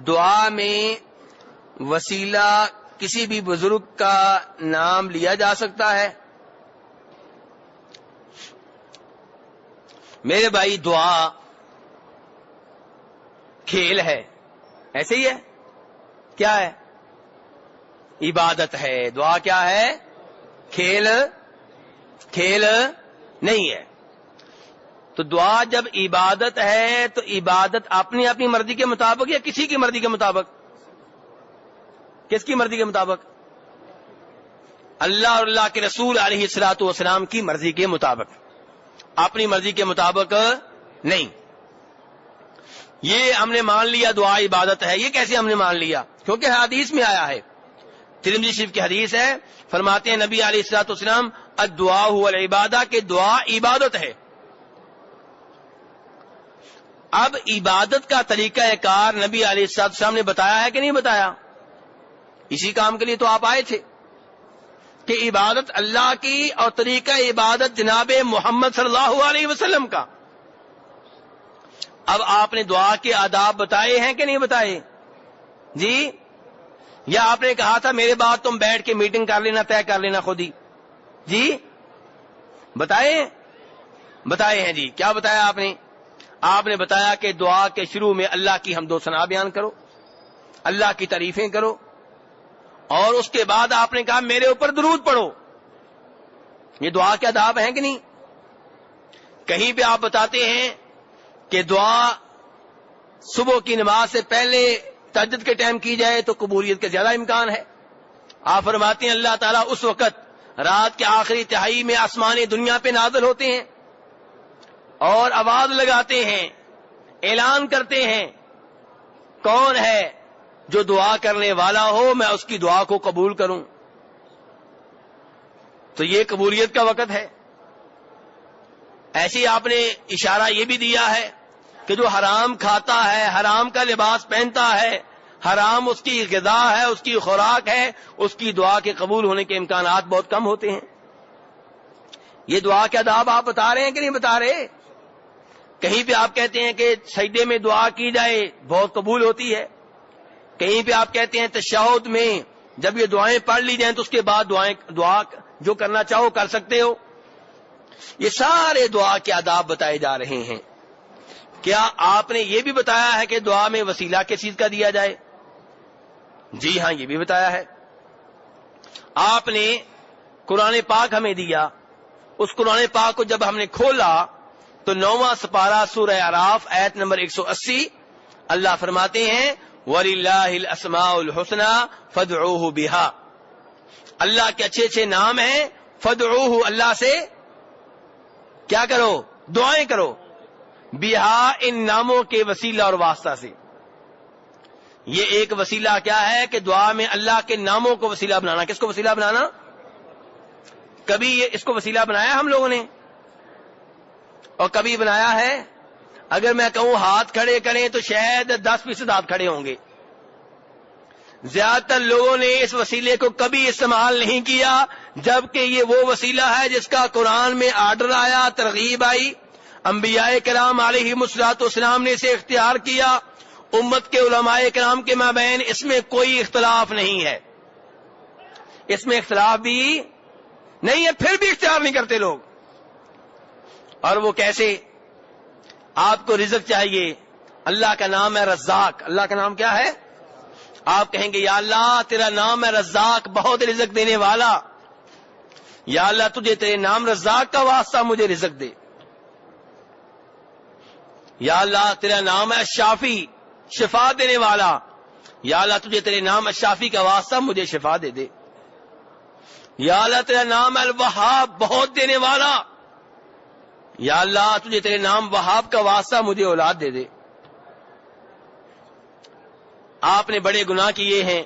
دعا میں وسیلہ کسی بھی بزرگ کا نام لیا جا سکتا ہے؟ میرے بھائی دعا کھیل ہے، ایسے ہی ہے؟ کیا ہے؟ عبادت ہے۔ دعا کیا ہے؟ کھیل نہیں ہے۔ تو دعا جب عبادت ہے تو عبادت اپنی اپنی مرضی کے مطابق یا کسی کی مرضی کے مطابق؟ کس کی مرضی کے مطابق؟ اللہ اور اللہ کے رسول علیہ الصلوۃ والسلام کی مرضی کے مطابق، اپنی مرضی کے مطابق نہیں۔ یہ ہم نے مان لیا دعا عبادت ہے، یہ کیسے ہم نے مان لیا؟ کیونکہ حدیث میں آیا ہے، ترمذی شریف کی حدیث ہے، فرماتے ہیں نبی علیہ الصلوۃ والسلام الدعاء هو العبادہ، کہ دعا عبادت ہے۔ اب عبادت کا طریقہ کار نبی علیہ الصلوۃ والسلام نے بتایا ہے کہ نہیں بتایا؟ اسی کام کے لیے تو آپ آئے تھے کہ عبادت اللہ کی اور طریقہ عبادت جناب محمد صلی اللہ علیہ وسلم کا۔ اب آپ نے دعا کے آداب بتائے ہیں کہ نہیں بتائے؟ جی، یا آپ نے کہا تھا میرے بعد تم بیٹھ کے میٹنگ کر لینا، طے کر لینا خود ہی؟ جی بتائے ہیں جی۔ کیا بتایا آپ نے؟ آپ نے بتایا کہ دعا کے شروع میں اللہ کی حمد و ثنا بیان کرو، اللہ کی تعریفیں کرو، اور اس کے بعد آپ نے کہا میرے اوپر درود پڑھو۔ یہ دعا کے آداب ہیں کہ نہیں؟ کہیں پہ آپ بتاتے ہیں کہ دعا صبح کی نماز سے پہلے تہجد کے ٹائم کی جائے تو قبولیت کا زیادہ امکان ہے۔ آپ فرماتے ہیں اللہ تعالیٰ اس وقت رات کے آخری تہائی میں آسمانی دنیا پہ نازل ہوتے ہیں اور آواز لگاتے ہیں، اعلان کرتے ہیں کون ہے جو دعا کرنے والا ہو میں اس کی دعا کو قبول کروں۔ تو یہ قبولیت کا وقت ہے۔ ایسے آپ نے اشارہ یہ بھی دیا ہے کہ جو حرام کھاتا ہے، حرام کا لباس پہنتا ہے، حرام اس کی غذا ہے، اس کی خوراک ہے، اس کی دعا کے قبول ہونے کے امکانات بہت کم ہوتے ہیں۔ یہ دعا کے آداب آپ بتا رہے ہیں کہ نہیں بتا رہے؟ کہیں پہ آپ کہتے ہیں کہ سجدے میں دعا کی جائے بہت قبول ہوتی ہے، کہیں پہ آپ کہتے ہیں تشہد میں جب یہ دعائیں پڑھ لی جائیں تو اس کے بعد دعا جو کرنا چاہو کر سکتے ہو۔ یہ سارے دعا کے آداب بتائے جا رہے ہیں۔ کیا آپ نے یہ بھی بتایا ہے کہ دعا میں وسیلہ کس چیز کا دیا جائے؟ جی ہاں، یہ بھی بتایا ہے۔ آپ نے قرآن پاک ہمیں دیا، اس قرآن پاک کو جب ہم نے کھولا تو 9واں سپارہ سورہ اعراف آیت نمبر 180 اللہ فرماتے ہیں وَلِلَّهِ الْأَسْمَاءُ الْحُسْنَى فَادْعُوهُ بِهَا، اللہ کے اچھے اچھے نام ہیں، فَادْعُوهُ، اللہ سے کیا کرو؟ دعائیں کرو، بِهَا، ان ناموں کے وسیلہ اور واسطہ سے۔ یہ ایک وسیلہ کیا ہے کہ دعا میں اللہ کے ناموں کو وسیلہ بنانا۔ کس کو وسیلہ بنانا؟ کبھی اس کو وسیلہ بنایا ہم لوگوں نے اور کبھی بنایا ہے؟ اگر میں کہوں ہاتھ کھڑے کریں تو شاید 10% ہاتھ کھڑے ہوں گے۔ زیادہ تر لوگوں نے اس وسیلے کو کبھی استعمال نہیں کیا، جبکہ یہ وہ وسیلہ ہے جس کا قرآن میں آرڈر آیا، ترغیب آئی، انبیاء کرام علیہم الصلوۃ والسلام نے اسے اختیار کیا، امت کے علماء کرام کے مابین اس میں کوئی اختلاف نہیں ہے، اس میں اختلاف بھی نہیں ہے، پھر بھی اختیار نہیں کرتے لوگ۔ اور وہ کیسے؟ آپ کو رزق چاہیے، اللہ کا نام ہے رزاق، اللہ کا نام کیا ہے؟ آپ کہیں گے یا اللہ تیرا نام ہے رزاق، بہت رزق دینے والا، یا اللہ تجھے تیرے نام رزاق کا واسطہ مجھے رزق دے، یا اللہ تیرا نام ہے شافی، شفا دینے والا، یا اللہ تجھے تیرے نام شافی کا واسطہ مجھے شفا دے دے، یا اللہ تیرا نام ہے الوہاب، بہت دینے والا، یا اللہ تجھے تیرے نام وہاب کا واسطہ مجھے اولاد دے دے۔ آپ نے بڑے گناہ کیے ہیں،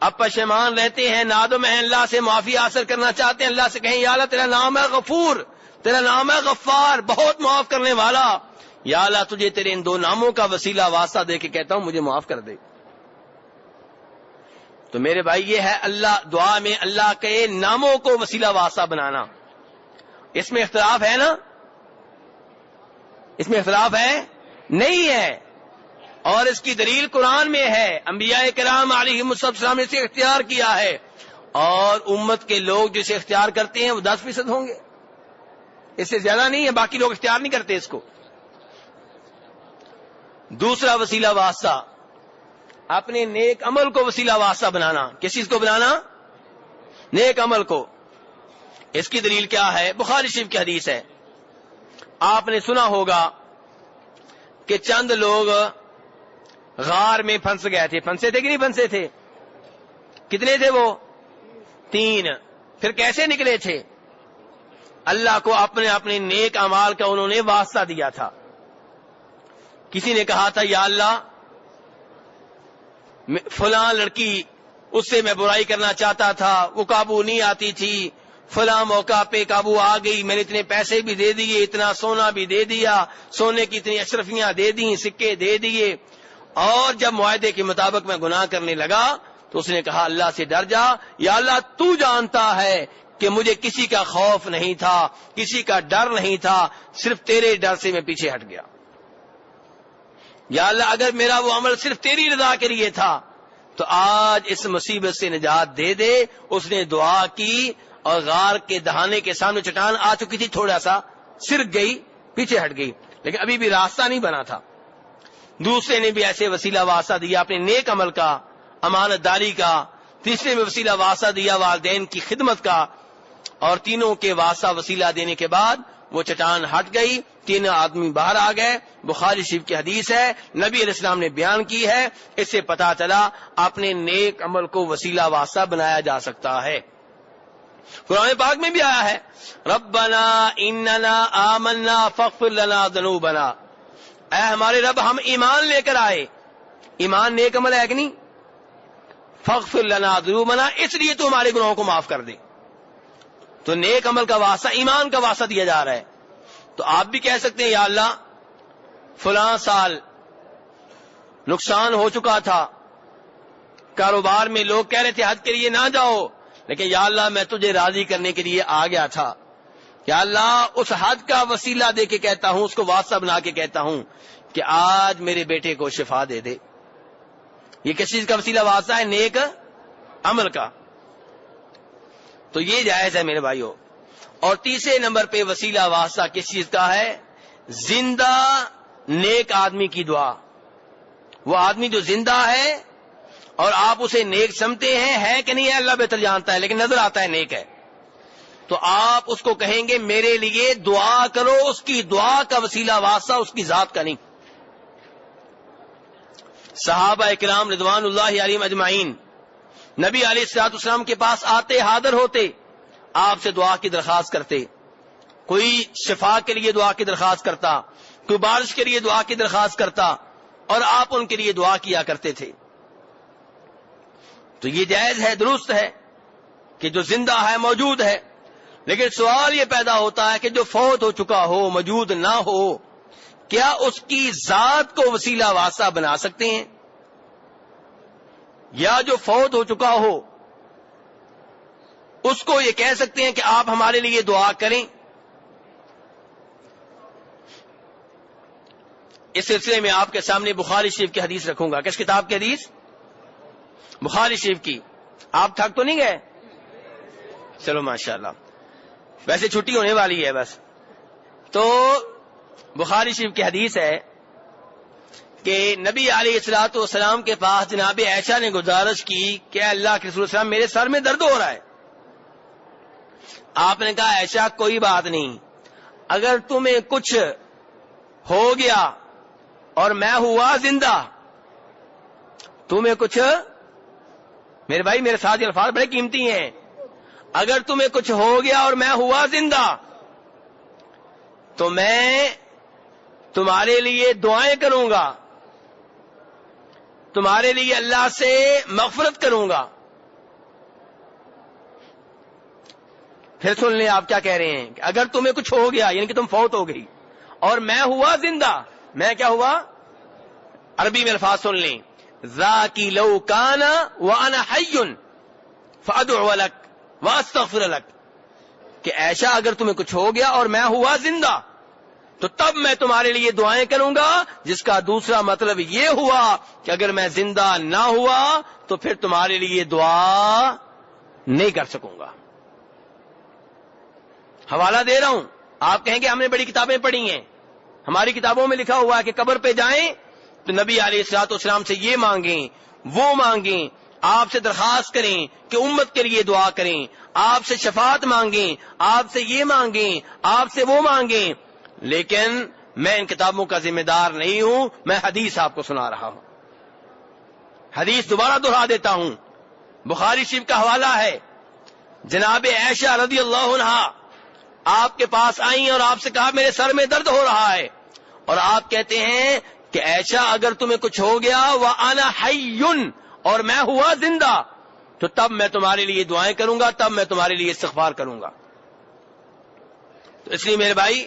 اب پشیمان رہتے ہیں، نادم ہیں، اللہ سے معافی حاصل کرنا چاہتے ہیں، اللہ سے کہیں یا اللہ تیرا نام ہے غفور، تیرا نام ہے غفار، بہت معاف کرنے والا، یا اللہ تجھے تیرے ان دو ناموں کا وسیلہ واسطہ دے کے کہتا ہوں مجھے معاف کر دے۔ تو میرے بھائی یہ ہے اللہ دعا میں اللہ کے ناموں کو وسیلہ واسطہ بنانا۔ اس میں اختلاف ہے نا؟ اس میں اختلاف ہے؟ نہیں ہے۔ اور اس کی دلیل قرآن میں ہے، انبیاء کرام علیہم السلام نے اسے اختیار کیا ہے، اور امت کے لوگ جسے اختیار کرتے ہیں وہ 10% ہوں گے، اس سے زیادہ نہیں ہے، باقی لوگ اختیار نہیں کرتے اس کو۔ دوسرا وسیلہ واسطہ، اپنے نیک عمل کو وسیلہ واسطہ بنانا۔ کس چیز کو بنانا؟ نیک عمل کو۔ اس کی دلیل کیا ہے؟ بخاری شریف کی حدیث ہے، آپ نے سنا ہوگا کہ چند لوگ غار میں پھنس گئے تھے۔ پھنسے تھے کہ نہیں پھنسے تھے؟ کتنے تھے وہ؟ 3۔ پھر کیسے نکلے تھے؟ اللہ کو اپنے نیک اعمال کا انہوں نے واسطہ دیا تھا۔ کسی نے کہا تھا یا اللہ فلاں لڑکی، اس سے میں برائی کرنا چاہتا تھا، وہ قابو نہیں آتی تھی، فلاں موقع پہ قابو آ گئی، میں نے اتنے پیسے بھی دے دیے، اتنا سونا بھی دے دیا، سونے کی اتنی اشرفیاں دے دی، سکے دے دیے، اور جب معاہدے کے مطابق میں گناہ کرنے لگا تو اس نے کہا اللہ سے ڈر جا، یا اللہ تو جانتا ہے کہ مجھے کسی کا خوف نہیں تھا، کسی کا ڈر نہیں تھا، صرف تیرے ڈر سے میں پیچھے ہٹ گیا۔ یا اللہ اگر میرا وہ عمل صرف تیری رضا کے لیے تھا تو آج اس مصیبت سے نجات دے دے۔ اس نے دعا کی اور غار کے دہانے کے سامنے چٹان آ چکی تھی، تھوڑا سا سرک گئی، پیچھے ہٹ گئی، لیکن ابھی بھی راستہ نہیں بنا تھا۔ دوسرے نے بھی ایسے وسیلہ واسطہ دیا اپنے نیک عمل کا، امانت داری کا۔ تیسرے میں وسیلہ واسطہ دیا والدین کی خدمت کا، اور تینوں کے واسطہ وسیلہ دینے کے بعد وہ چٹان ہٹ گئی، 3 آدمی باہر آ گئے۔ بخاری شریف کی حدیث ہے، نبی علیہ السلام نے بیان کی ہے۔ اس سے پتا چلا اپنے نیک عمل کو وسیلہ واسطہ بنایا جا سکتا ہے۔ قرآن پاک میں بھی آیا ہے ربنا اننا آمنا فاغفر لنا ذنوبنا، اے ہمارے رب ہم ایمان لے کر آئے۔ ایمان نیک عمل ہے کہ نہیں؟ فاغفر لنا ذنوبنا، اس لیے تو ہمارے گناہوں کو معاف کر دے۔ تو نیک عمل کا واسطہ، ایمان کا واسطہ دیا جا رہا ہے۔ تو آپ بھی کہہ سکتے ہیں یا اللہ فلاں سال نقصان ہو چکا تھا، کاروبار میں لوگ کہہ رہے تھے حج کے لیے نہ جاؤ، لیکن یا اللہ میں تجھے راضی کرنے کے لیے آ گیا تھا، یا اللہ اس حج کا وسیلہ دے کے کہتا ہوں، اس کو واسطہ بنا کے کہتا ہوں کہ آج میرے بیٹے کو شفا دے دے۔ یہ کس چیز کا وسیلہ واسطہ ہے؟ نیک عمل کا۔ تو یہ جائز ہے میرے بھائیوں۔ اور تیسرے نمبر پہ وسیلہ واسطہ کس چیز کا ہے؟ زندہ نیک آدمی کی دعا۔ وہ آدمی جو زندہ ہے اور آپ اسے نیک سمجھتے ہیں، ہے کہ نہیں ہے اللہ بہتر جانتا ہے، لیکن نظر آتا ہے نیک ہے، تو آپ اس کو کہیں گے میرے لیے دعا کرو۔ اس کی دعا کا وسیلہ واسطہ اس کی ذات کا نہیں۔ صحابہ کرام رضوان اللہ علیہم اجمعین نبی علیہ الصلوۃ والسلام کے پاس آتے، حاضر ہوتے، آپ سے دعا کی درخواست کرتے۔ کوئی شفا کے لیے دعا کی درخواست کرتا، کوئی بارش کے لیے دعا کی درخواست کرتا، اور آپ ان کے لیے دعا کیا کرتے تھے۔ تو یہ جائز ہے، درست ہے کہ جو زندہ ہے، موجود ہے، لیکن سوال یہ پیدا ہوتا ہے کہ جو فوت ہو چکا ہو، موجود نہ ہو، کیا اس کی ذات کو وسیلہ واسطہ بنا سکتے ہیں؟ یا جو فوت ہو چکا ہو اس کو یہ کہہ سکتے ہیں کہ آپ ہمارے لیے دعا کریں؟ اس سلسلے میں آپ کے سامنے بخاری شریف کی حدیث رکھوں گا۔ کس کتاب کی حدیث؟ بخاری شریف کی۔ آپ تھک تو نہیں گئے؟ چلو ماشاءاللہ، ویسے چھٹی ہونے والی ہے بس۔ تو بخاری شریف کی حدیث ہے کہ نبی علیہ الصلوۃ والسلام کے پاس جناب عائشہ نے گزارش کی کہ اللہ کے رسول السلام میرے سر میں درد ہو رہا ہے۔ آپ نے کہا عائشہ کوئی بات نہیں، اگر تمہیں کچھ ہو گیا اور میں ہوا زندہ، تمہیں کچھ، میرے بھائی میرے ساتھ یہ الفاظ بڑے قیمتی ہیں، اگر تمہیں کچھ ہو گیا اور میں ہوا زندہ تو میں تمہارے لیے دعائیں کروں گا، تمہارے لیے اللہ سے مغفرت کروں گا۔ پھر سن لیں آپ کیا کہہ رہے ہیں کہ اگر تمہیں کچھ ہو گیا یعنی کہ تم فوت ہو گئی اور میں ہوا زندہ، میں کیا ہوا؟ عربی میں الفاظ سن لیں، ذاکی لو کان وانا حی فادعو لک واستغفر لک، کہ ایسا اگر تمہیں کچھ ہو گیا اور میں ہوا زندہ تو تب میں تمہارے لیے دعائیں کروں گا، جس کا دوسرا مطلب یہ ہوا کہ اگر میں زندہ نہ ہوا تو پھر تمہارے لیے دعا نہیں کر سکوں گا۔ حوالہ دے رہا ہوں، آپ کہیں گے ہم نے بڑی کتابیں پڑھی ہیں، ہماری کتابوں میں لکھا ہوا ہے کہ قبر پہ جائیں تو نبی علیہ الصلوۃ والسلام سے یہ مانگیں، وہ مانگیں، آپ سے درخواست کریں کہ امت کے لیے دعا کریں، آپ سے شفاعت مانگیں، آپ سے یہ مانگیں، آپ سے وہ مانگیں، لیکن میں ان کتابوں کا ذمہ دار نہیں ہوں، میں حدیث آپ کو سنا رہا ہوں۔ حدیث دوبارہ دہرا دیتا ہوں، بخاری شریف کا حوالہ ہے، جناب عائشہ رضی اللہ عنہا آپ کے پاس آئیں اور آپ سے کہا میرے سر میں درد ہو رہا ہے، اور آپ کہتے ہیں کہ عائشہ اگر تمہیں کچھ ہو گیا وَأَنَا حَيٌّ، اور میں ہوا زندہ، تو تب میں تمہارے لیے دعائیں کروں گا، تب میں تمہارے لیے استغفار کروں گا۔ تو اس لیے میرے بھائی،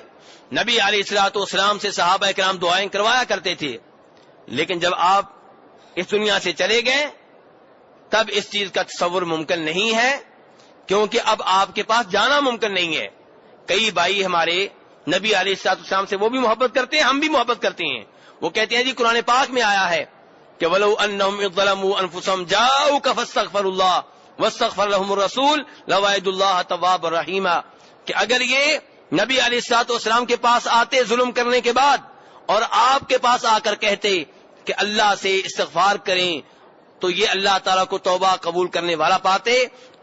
نبی علیہ الصلوۃ والسلام سے صحابہ کرام دعائیں کروایا کرتے تھے، لیکن جب آپ اس دنیا سے چلے گئے تب اس چیز کا تصور ممکن نہیں ہے، کیونکہ اب آپ کے پاس جانا ممکن نہیں ہے۔ کئی بھائی ہمارے نبی علیہ الصلوۃ والسلام سے وہ بھی محبت کرتے ہیں، ہم بھی محبت کرتے ہیں، وہ کہتے ہیں جی قرآن پاک میں آیا ہے کہ وَلَوْ أَنَّهُمْ إِذْ ظَلَمُوا أَنفُسَهُمْ جَاءُوكَ فَاسْتَغْفَرُوا اللَّهَ وَاسْتَغْفَرَ لَهُمُ الرَّسُولُ لَوَجَدُوا اللَّهَ تَوَّابًا رَحِيمًا، کہ اگر یہ نبی علیہ الصلوۃ والسلام کے پاس آتے ظلم کرنے کے بعد اور آپ کے پاس آ کر کہتے کہ اللہ سے استغفار کریں تو یہ اللہ تعالیٰ کو توبہ قبول کرنے والا پاتے۔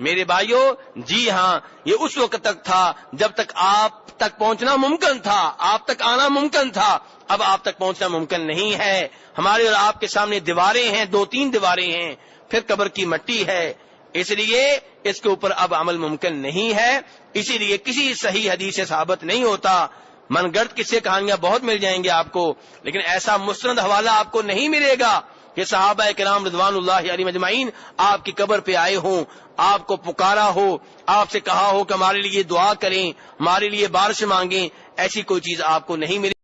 میرے بھائیوں، جی ہاں، یہ اس وقت تک تھا جب تک آپ تک پہنچنا ممکن تھا، آپ تک آنا ممکن تھا، اب آپ تک پہنچنا ممکن نہیں ہے۔ ہمارے اور آپ کے سامنے دیواریں ہیں، 2-3 دیواریں ہیں، پھر قبر کی مٹی ہے، اس لیے اس کے اوپر اب عمل ممکن نہیں ہے۔ اسی لیے کسی صحیح حدیث سے ثابت نہیں ہوتا، من گڑت قصے کہانیاں بہت مل جائیں گے آپ کو، لیکن ایسا مستند حوالہ آپ کو نہیں ملے گا کہ صحابہ کرام رضوان اللہ علیہم اجمعین آپ کی قبر پہ آئے ہوں، آپ کو پکارا ہو، آپ سے کہا ہو کہ ہمارے لیے دعا کریں، ہمارے لیے بارش مانگیں، ایسی کوئی چیز آپ کو نہیں ملے